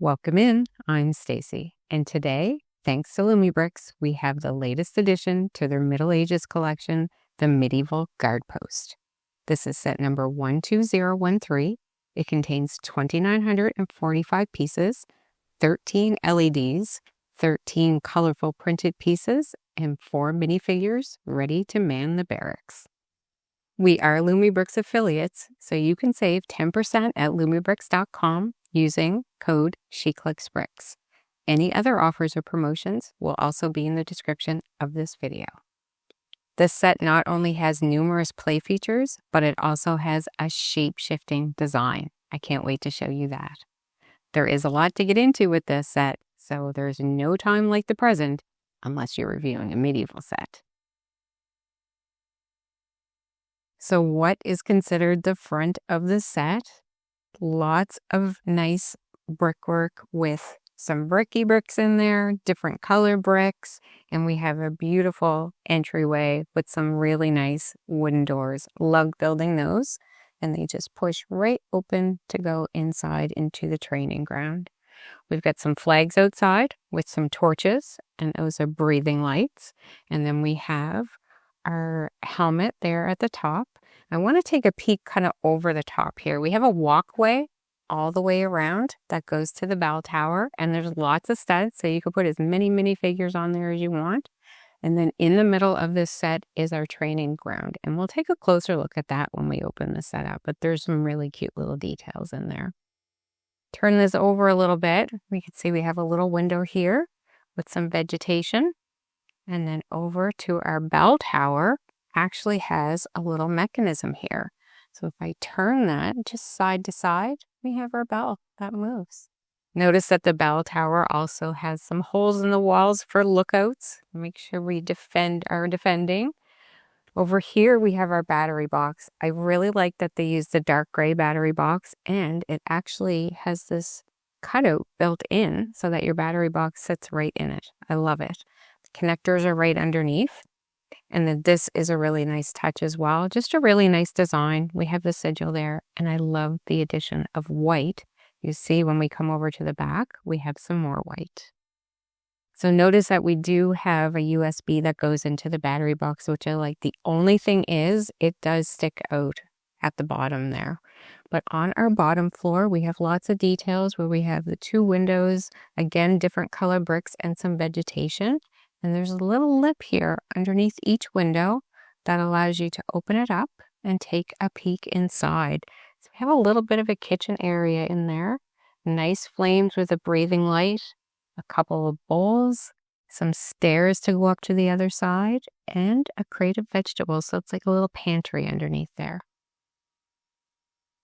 Welcome in, I'm Stacy, and today, thanks to Lumibricks, we have the latest addition to their Middle Ages collection, the Medieval Guard Post. This is set number 12013. It contains 2,945 pieces, 13 LEDs, 13 colorful printed pieces, and 4 minifigures ready to man the barracks. We are Lumibricks affiliates, so you can save 10% at Lumibricks.com using code SheClicksBricks. Any other offers or promotions will also be in the description of this video. This set not only has numerous play features, but it also has a shape-shifting design. I can't wait to show you that. There is a lot to get into with this set, so there's no time like the present unless you're reviewing a medieval set. So what is considered the front of the set? Lots of nice brickwork with some bricky bricks in there, different color bricks, and we have a beautiful entryway with some really nice wooden doors. Love building those, and they just push right open to go inside into the training ground. We've got some flags outside with some torches, and those are breathing lights. And then we have our helmet there at the top. I want to take a peek kind of over the top here. We have a walkway all the way around that goes to the bell tower, and there's lots of studs, so you can put as many minifigures on there as you want. And then in the middle of this set is our training ground, and we'll take a closer look at that when we open the set up, but there's some really cute little details in there. Turn this over a little bit. We can see we have a little window here with some vegetation. And then over to our bell tower actually has a little mechanism here. So if I turn that just side to side, we have our bell that moves. Notice that the bell tower also has some holes in the walls for lookouts. Make sure we defend our defending. Over here we have our battery box. I really like that they use the dark gray battery box, and it actually has this cutout built in so that your battery box sits right in it. I love it. Connectors are right underneath, and then this is a really nice touch as well. Just a really nice design. We have the sigil there, and I love the addition of white. You see when we come over to the back, we have some more white. So notice that we do have a USB that goes into the battery box, which I like. The only thing is it does stick out at the bottom there. But on our bottom floor, we have lots of details where we have the 2 windows, again, different color bricks and some vegetation. And there's a little lip here underneath each window that allows you to open it up and take a peek inside. So we have a little bit of a kitchen area in there. Nice flames with a breathing light, a couple of bowls, some stairs to go up to the other side, and a crate of vegetables. So it's like a little pantry underneath there.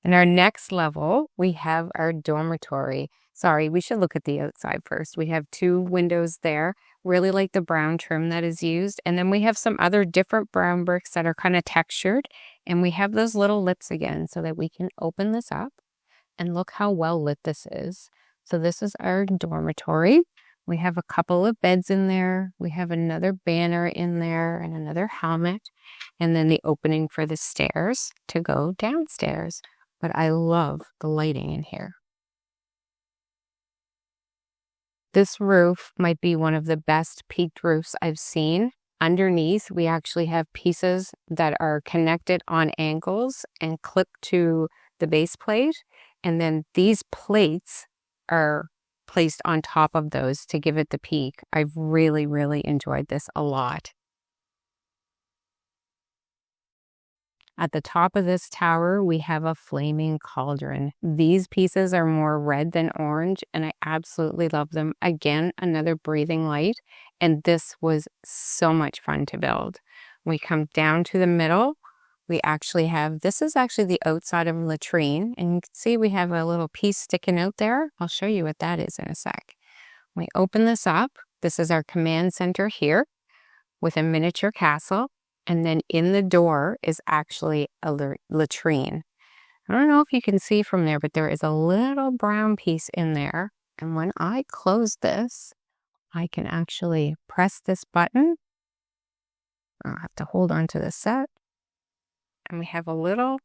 In our next level, we have our dormitory. Sorry, we should look at the outside first. We have 2 windows there. Really like the brown trim that is used. And then we have some other different brown bricks that are kind of textured. And we have those little lips again so that we can open this up. And look how well lit this is. So this is our dormitory. We have a couple of beds in there. We have another banner in there and another helmet. And then the opening for the stairs to go downstairs. But I love the lighting in here. This roof might be one of the best peaked roofs I've seen. Underneath, we actually have pieces that are connected on angles and clipped to the base plate. And then these plates are placed on top of those to give it the peak. I've really, really enjoyed this a lot. At the top of this tower, we have a flaming cauldron. These pieces are more red than orange, and I absolutely love them. Again, another breathing light, and this was so much fun to build. We come down to the middle. We actually have, this is actually the outside of a latrine, and you can see we have a little piece sticking out there. I'll show you what that is in a sec. We open this up. This is our command center here with a miniature castle. And then in the door is actually a latrine. I don't know if you can see from there, but there is a little brown piece in there. And when I close this, I can actually press this button. I'll have to hold on to the set. And we have a little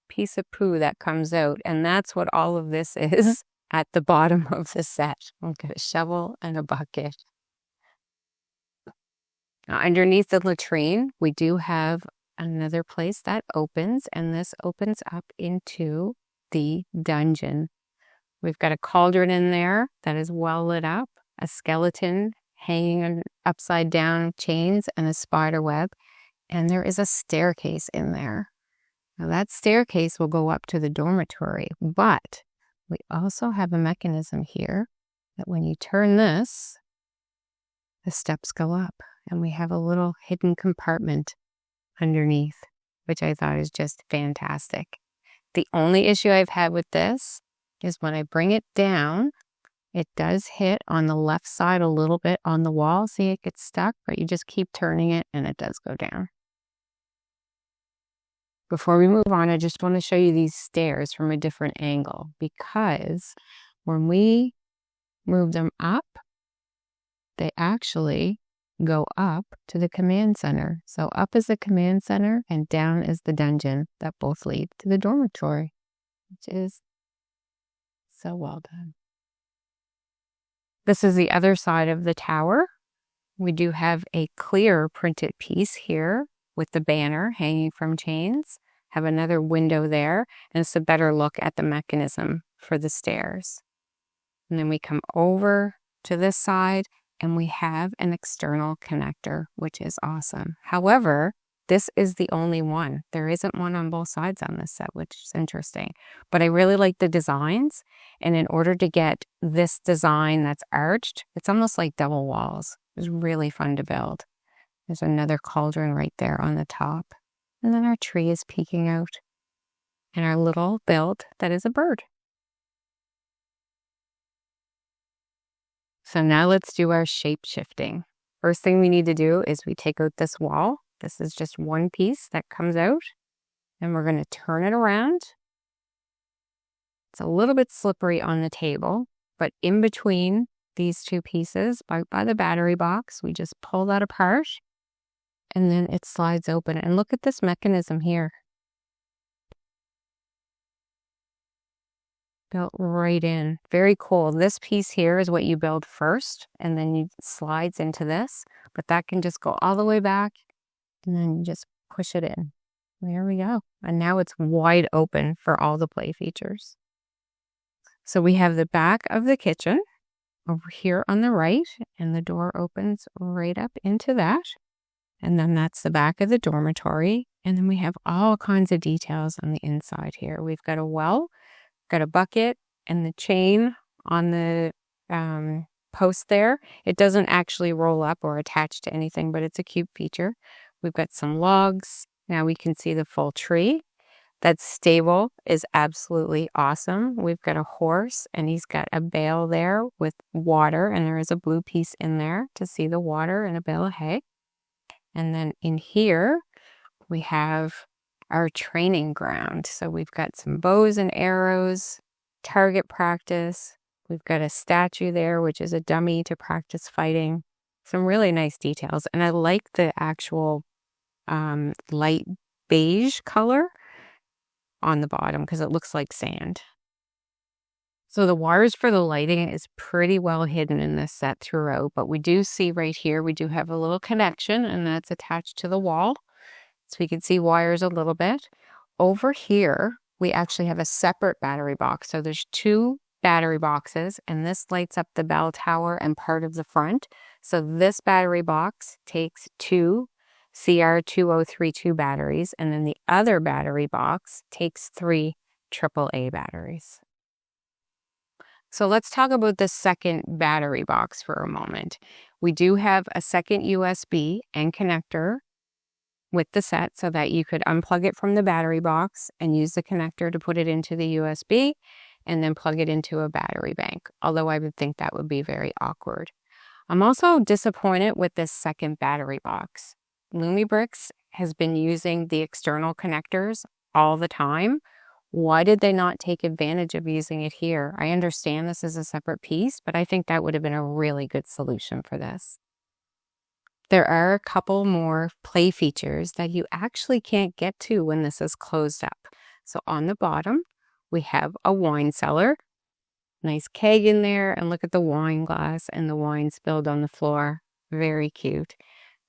piece of poo that comes out. And that's what all of this is. at the bottom of the set. We'll get a shovel and a bucket. Now, underneath the latrine, we do have another place that opens, and this opens up into the dungeon. We've got a cauldron in there that is well lit up, a skeleton hanging on upside down chains, and a spider web. And there is a staircase in there. Now that staircase will go up to the dormitory, but we also have a mechanism here that when you turn this, the steps go up, and we have a little hidden compartment underneath, which I thought is just fantastic. The only issue I've had with this is when I bring it down, it does hit on the left side a little bit on the wall. See, it gets stuck, but you just keep turning it and it does go down. Before we move on, I just want to show you these stairs from a different angle, because when we move them up, they actually go up to the command center. So up is the command center and down is the dungeon that both lead to the dormitory, which is so well done. This is the other side of the tower. We do have a clear printed piece here with the banner hanging from chains. Have another window there, and it's a better look at the mechanism for the stairs. And then we come over to this side, and we have an external connector, which is awesome. However, this is the only one. There isn't one on both sides on this set, which is interesting. But I really like the designs, and in order to get this design that's arched, it's almost like double walls. It's really fun to build. There's another cauldron right there on the top. And then our tree is peeking out. And our little build that is a bird. So now let's do our shape shifting. First thing we need to do is we take out this wall. This is just one piece that comes out. And we're going to turn it around. It's a little bit slippery on the table, but in between these two pieces, by the battery box, we just pull that apart. And then it slides open. And look at this mechanism here. Built right in. Very cool. This piece here is what you build first, and then it slides into this. But that can just go all the way back, and then you just push it in. There we go. And now it's wide open for all the play features. So we have the back of the kitchen over here on the right, and the door opens right up into that. And then that's the back of the dormitory. And then we have all kinds of details on the inside here. We've got a well, got a bucket, and the chain on the post there. It doesn't actually roll up or attach to anything, but it's a cute feature. We've got some logs. Now we can see the full tree. That stable is absolutely awesome. We've got a horse, and he's got a bale there with water, and there is a blue piece in there to see the water and a bale of hay. And then in here, we have our training ground. So we've got some bows and arrows, target practice. We've got a statue there, which is a dummy to practice fighting. Some really nice details. And I like the actual light beige color on the bottom because it looks like sand. So the wires for the lighting is pretty well hidden in this set throughout, but we do see right here, we do have a little connection, and that's attached to the wall. So we can see wires a little bit. Over here, we actually have a separate battery box. So there's two battery boxes, and this lights up the bell tower and part of the front. So this battery box takes two CR2032 batteries, and then the other battery box takes 3 AAA batteries. So let's talk about the second battery box for a moment. We do have a second USB and connector with the set so that you could unplug it from the battery box and use the connector to put it into the USB and then plug it into a battery bank, although I would think that would be very awkward. I'm also disappointed with this second battery box. Lumibricks has been using the external connectors all the time. Why did they not take advantage of using it here? I understand this is a separate piece, but I think that would have been a really good solution for this. There are a couple more play features that you actually can't get to when this is closed up. So on the bottom, we have a wine cellar. Nice keg in there, and look at the wine glass and the wine spilled on the floor. Very cute.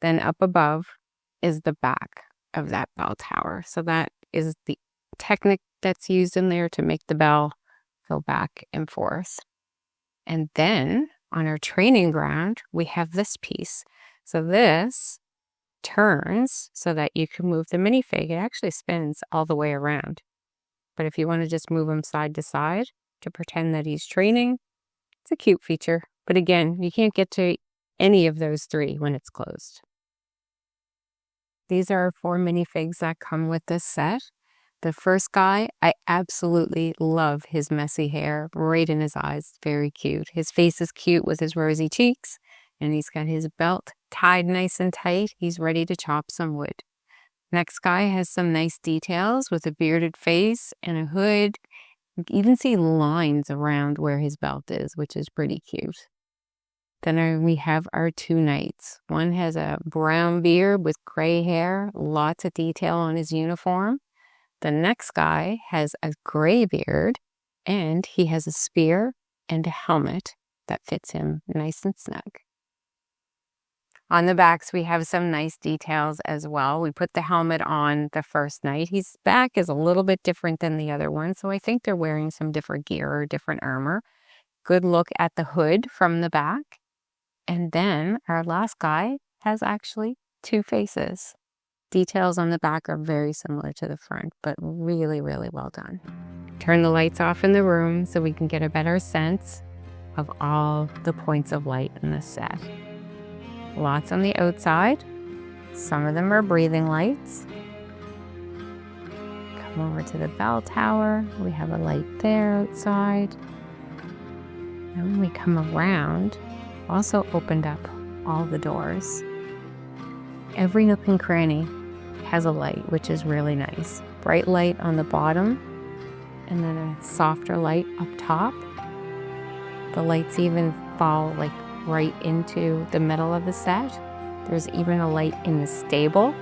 Then up above is the back of that bell tower. So that is the technique that's used in there to make the bell go back and forth. And then on our training ground, we have this piece. So this turns so that you can move the minifig. It actually spins all the way around. But if you want to just move him side to side to pretend that he's training, it's a cute feature. But again, you can't get to any of those three when it's closed. These are 4 minifigs that come with this set. The first guy, I absolutely love his messy hair right in his eyes. Very cute. His face is cute with his rosy cheeks, and he's got his belt tied nice and tight. He's ready to chop some wood. Next guy has some nice details with a bearded face and a hood. You can even see lines around where his belt is, which is pretty cute. Then we have our 2 knights. One has a brown beard with gray hair, lots of detail on his uniform. The next guy has a gray beard, and he has a spear and a helmet that fits him nice and snug. On the backs, we have some nice details as well. We put the helmet on the first knight. His back is a little bit different than the other one, so I think they're wearing some different gear or different armor. Good look at the hood from the back. And then our last guy has actually 2 faces. Details on the back are very similar to the front, but really, really well done. Turn the lights off in the room so we can get a better sense of all the points of light in this set. Lots on the outside. Some of them are breathing lights. Come over to the bell tower. We have a light there outside. And when we come around, also opened up all the doors. Every nook and cranny has a light, which is really nice. Bright light on the bottom, and then a softer light up top. The lights even fall like right into the middle of the set. There's even a light in the stable.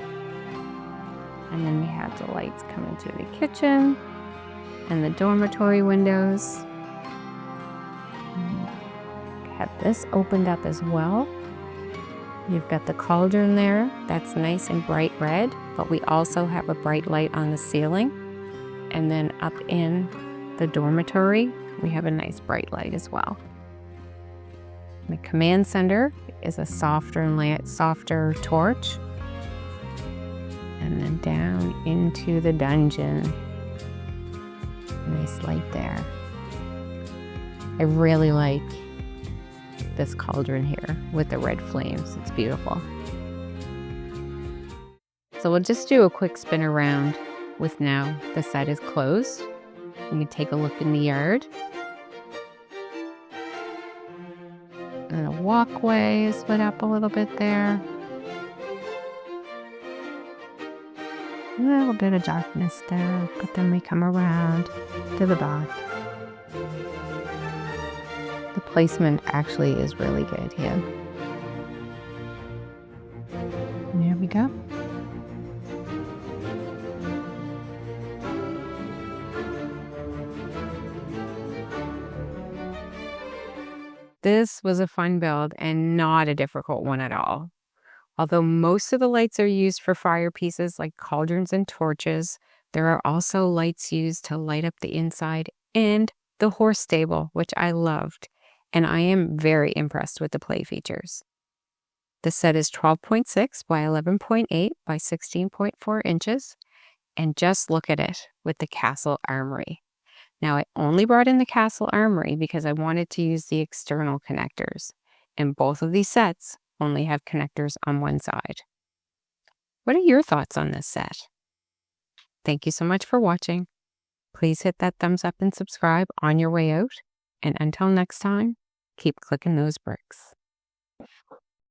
And then we have the lights coming through the kitchen and the dormitory windows. Have this opened up as well. You've got the cauldron there. That's nice and bright red, but we also have a bright light on the ceiling. And then up in the dormitory, we have a nice bright light as well. The command center is a softer torch. And then down into the dungeon. Nice light there. I really like this cauldron here with the red flames. It's beautiful. So we'll just do a quick spin around with now the set is closed. We can take a look in the yard. And the walkway is lit up a little bit there. A little bit of darkness there, but then we come around to the back. The placement actually is really good here. And there we go. This was a fun build and not a difficult one at all. Although most of the lights are used for fire pieces like cauldrons and torches, there are also lights used to light up the inside and the horse stable, which I loved. And I am very impressed with the play features. The set is 12.6 by 11.8 by 16.4 inches. And just look at it with the castle armory. Now, I only brought in the castle armory because I wanted to use the external connectors. And both of these sets only have connectors on one side. What are your thoughts on this set? Thank you so much for watching. Please hit that thumbs up and subscribe on your way out. And until next time, keep clicking those bricks.